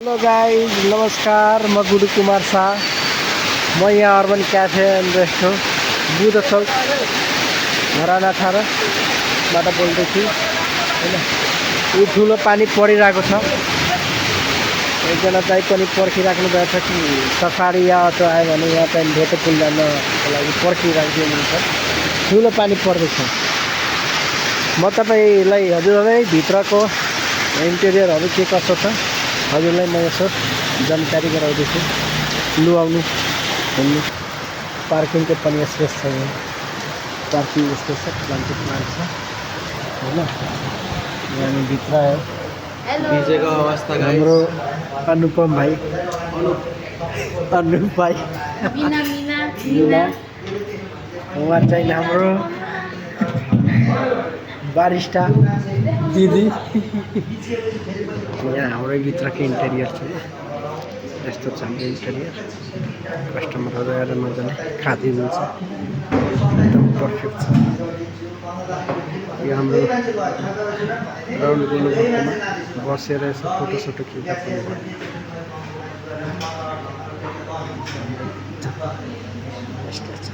Hello guys, नमस्कार। म गुरु कुमार शाह। म यहाँ अर्बन क्याफे एन्ड रेस्ट हो, बुध चौक, घराना 18बाट बोल्दैछु होइन। यो ठुलो पानी परिरहेको छ। एकजना दाइ पनि पर्खिराख्नु भएको छ कि सफारी या अटो आयो भने यहाँ चाहिँ भेटे पुल जानको लागि पर्खिराखिदिनुहुन्छ। ठुलो पानी पर्दैछ। म तपाईँलाई हजुरलाई भित्रको इन्टेरियरहरू के कसो छ हजुरलाई म यसो जानकारी गराउँदैछु। लु आउनु घुम्नु। पार्किङको पनि स्पेस छ यहाँ। पार्किङ स्पेस छ, प्लान्ट छ होइन। यहाँ भित्र आयो डीजेको अवस्था हाम्रो अनुपम भाइ, अनुप भाइ, मिना उहाँ चाहिँ हाम्रो बारिस्टा दिदी। यहाँ हाम्रै भित्रको इन्टेरियर छ। यस्तो छ हाम्रो इन्टेरियर। कस्टमरहरू आएर मजाले खादिनुहुन्छ। एकदम पर्फेक्ट छ। यो हाम्रो राउन्ड गर्नुभएकोमा बसेर यसो फोटोसोटो खिच्दा पनि भयो। यस्तो छ।